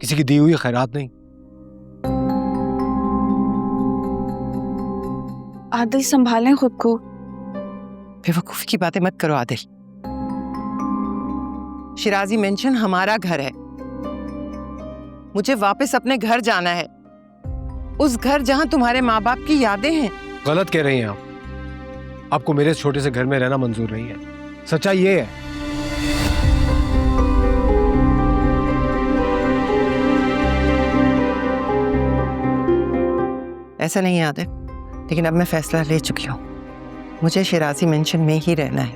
किसी की दी हुई खैरात नहीं। आदिल संभालें खुद को। बेवकूफी की बातें मत करो आदिल। शिराजी मेंशन हमारा घर है। मुझे वापस अपने घर जाना है, उस घर जहां तुम्हारे माँ बाप की यादें हैं। गलत कह रही हैं आप। आपको मेरे छोटे से घर में रहना मंजूर नहीं है। सच्चाई ये है। ऐसा नहीं है आदिल, लेकिन अब मैं फैसला ले चुकी हूँ। मुझे शिराजी मेंशन में ही रहना है।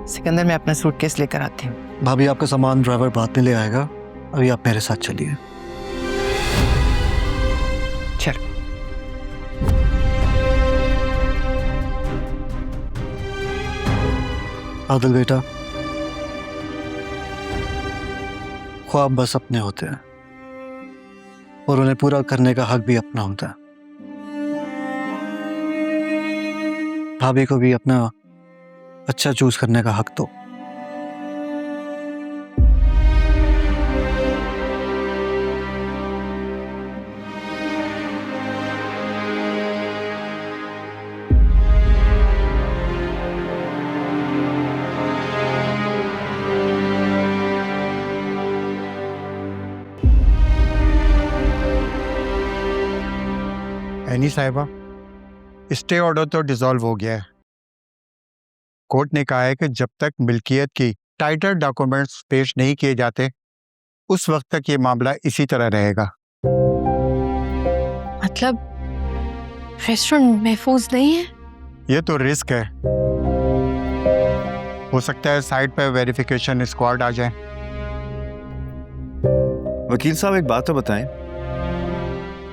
सिकंदर, मैं अपना सूटकेस लेकर आती हूँ। भाभी, आपका सामान ड्राइवर बाद में ले आएगा, अभी आप मेरे साथ चलिए। चल। आदिल बेटा, ख्वाब बस अपने होते हैं और उन्हें पूरा करने का हक भी अपना होता है। भाभी को भी अपना अच्छा चूज करने का हक दो। एनी साहिबा, स्टे ऑर्डर तो डिसॉल्व हो गया है। कोर्ट ने कहा है कि जब तक मिल्कियत की टाइटल डॉक्यूमेंट्स पेश नहीं किए जाते, उस वक्त तक ये मामला इसी तरह रहेगा। मतलब रेस्टोरेंट महफूज नहीं है? ये तो रिस्क है। हो सकता है साइट पर वेरिफिकेशन स्क्वाड आ जाए। वकील साहब, एक बात तो बताएं,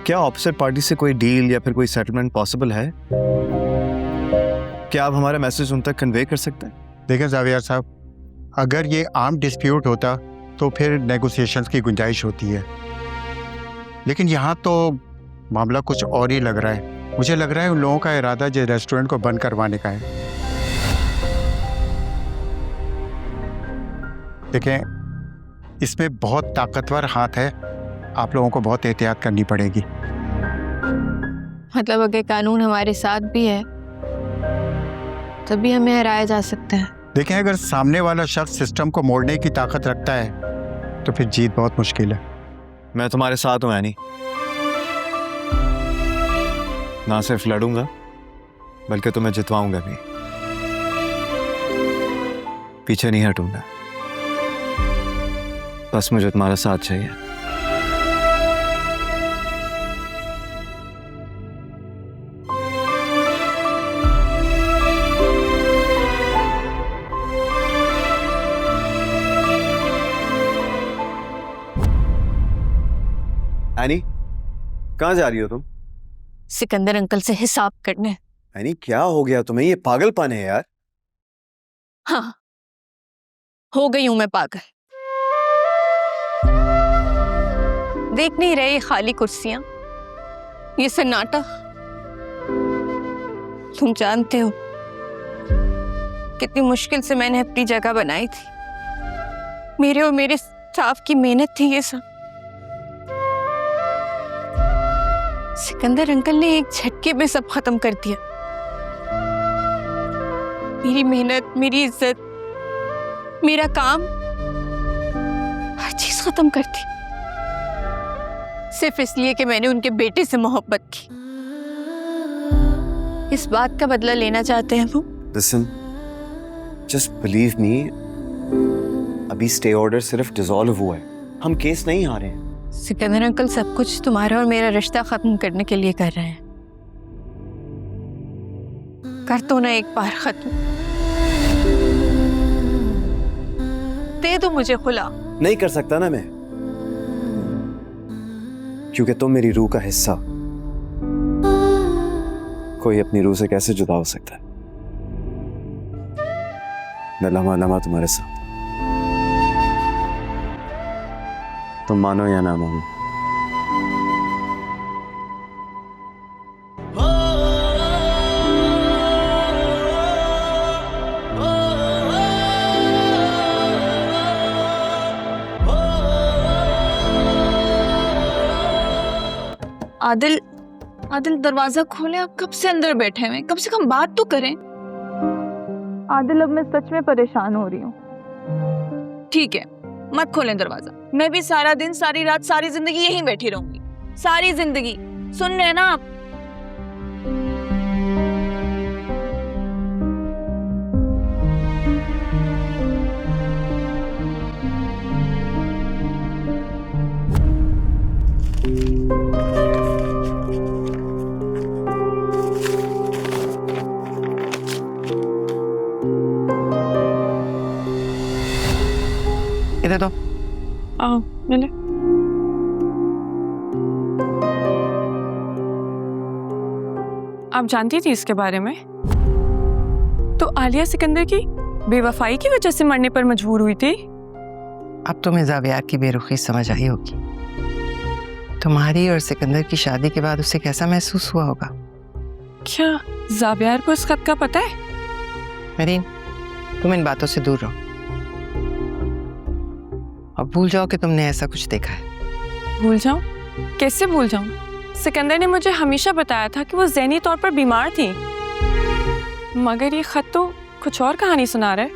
क्या ऑपोजिट पार्टी से कोई डील या फिर कोई सेटलमेंट पॉसिबल है? क्या आप हमारा मैसेज उन तक कन्वे कर सकते हैं? देखें जावियर साहब, अगर ये आम डिस्प्यूट होता तो फिर नेगोशिएशंस की गुंजाइश होती है, लेकिन यहाँ तो मामला कुछ और ही लग रहा है। मुझे लग रहा है उन लोगों का इरादा जो रेस्टोरेंट को बंद करवाने का है। देखें, इसमें बहुत ताकतवर हाथ है, आप लोगों को बहुत एहतियात करनी पड़ेगी। मतलब अगर कानून हमारे साथ भी है तभी हमें हराया जा सकता है। देखें, अगर सामने वाला शख्स सिस्टम को मोड़ने की ताकत रखता है तो फिर जीत बहुत मुश्किल है। मैं तुम्हारे साथ हूं एनी। ना सिर्फ लड़ूंगा बल्कि तुम्हें जितवाऊंगा भी। पीछे नहीं हटूंगा, बस मुझे तुम्हारा साथ चाहिए। एनी, कहाँ जा रही हो तुम? सिकंदर अंकल से हिसाब करने। एनी, क्या हो गया तुम्हें? ये पागलपन है यार। हाँ, हो गई हूं मैं पागल। देख नहीं रहे ये खाली कुर्सियां, ये सन्नाटा? तुम जानते हो कितनी मुश्किल से मैंने अपनी जगह बनाई थी। मेरे और मेरे स्टाफ की मेहनत थी ये सब। सिकंदर अंकल ने एक झटके में सब खत्म कर दिया। मेरी मेहनत, मेरी इज्जत, मेरा काम, हर चीज खत्म कर दी, सिर्फ इसलिए कि मैंने उनके बेटे से मोहब्बत की। इस बात का बदला लेना चाहते हैं वो। Listen, just believe me, अभी स्टे ऑर्डर सिर्फ डिसॉल्व हुआ है, हम केस नहीं हारे हैं। सिकंदर अंकल सब कुछ तुम्हारा और मेरा रिश्ता खत्म करने के लिए कर रहे हैं। कर तो ना एक बार खत्म, दे दो मुझे खुला। नहीं कर सकता ना मैं, क्योंकि तुम मेरी रूह का हिस्सा। कोई अपनी रूह से कैसे जुदा हो सकता है? मैं लम्हा लम्हा तुम्हारे साथ, तुम मानो या ना मानो। आदिल, आदिल दरवाजा खोले, आप कब से अंदर बैठे हुए, कम से कम बात तो करें। आदिल, अब मैं सच में परेशान हो रही हूँ। ठीक है, मत खोलें दरवाजा, मैं भी सारा दिन, सारी रात, सारी जिंदगी यहीं बैठी रहूंगी, सारी जिंदगी। सुन रहे हैं ना आप? इधर दो। आओ मिले। आप जानती थी इसके बारे में? तो आलिया सिकंदर की बेवफाई की वजह से मरने पर मजबूर हुई थी। अब तुम्हें जावियार की बेरुखी समझ आई होगी। तुम्हारी और सिकंदर की शादी के बाद उसे कैसा महसूस हुआ होगा। क्या जावियार को इस खत का पता है? मेरीन, तुम इन बातों से दूर रहो। अब भूल जाओ कि तुमने ऐसा कुछ देखा है। भूल जाऊं? कैसे भूल जाऊं? सिकंदर ने मुझे हमेशा बताया था कि वो ज़हनी तौर पर बीमार थी, मगर ये खत तो कुछ और कहानी सुना रहा है।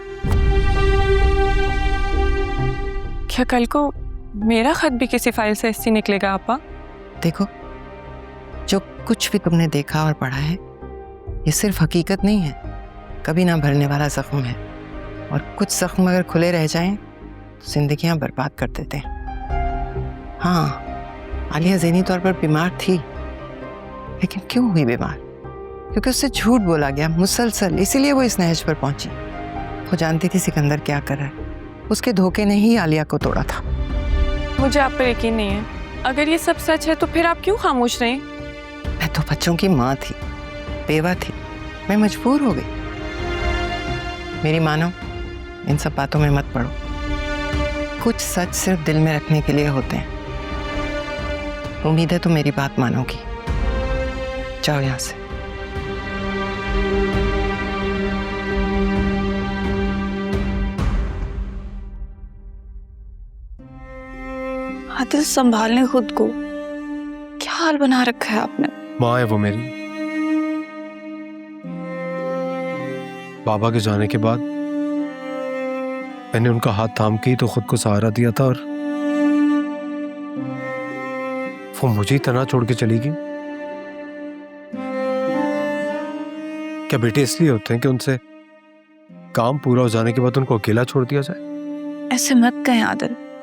क्या कल को मेरा खत भी किसी फाइल से ऐसी निकलेगा आपा? देखो, जो कुछ भी तुमने देखा और पढ़ा है, ये सिर्फ हकीकत नहीं है, कभी ना भरने वाला जख्म है। और कुछ जख्म अगर खुले रह जाएं तो जिंदगियां बर्बाद कर देते हैं। हाँ, आलिया ज़हनी तौर पर बीमार थी, लेकिन क्यों हुई बीमार? क्योंकि उससे झूठ बोला गया मुसलसल, इसीलिए वो इस नहज पर पहुंची। वो जानती थी सिकंदर क्या कर रहा है, उसके धोखे ने ही आलिया को तोड़ा था। मुझे आप पर यकीन नहीं है। अगर ये सब सच है तो फिर आप क्यों खामोश रहे? मैं तो बच्चों की माँ थी, बेवा थी, मैं मजबूर हो गई। मेरी मानो, इन सब बातों में मत पड़ो। कुछ सच सिर्फ दिल में रखने के लिए होते हैं। उम्मीद है तुम मेरी बात मानोगी। जाओ यहाँ से। आदिल, संभालने खुद को। क्या हाल बना रखा है आपने। माँ है वो मेरी। बाबा के जाने के बाद मैंने उनका हाथ थाम के ही तो खुद को सहारा दिया था, और वो मुझे ही तना छोड़ के चली गई। क्या बेटे इसलिए होते हैं कि उनसे काम पूरा हो जाने के बाद उनको अकेला छोड़ दिया जाए? ऐसे मत कहें आदिल,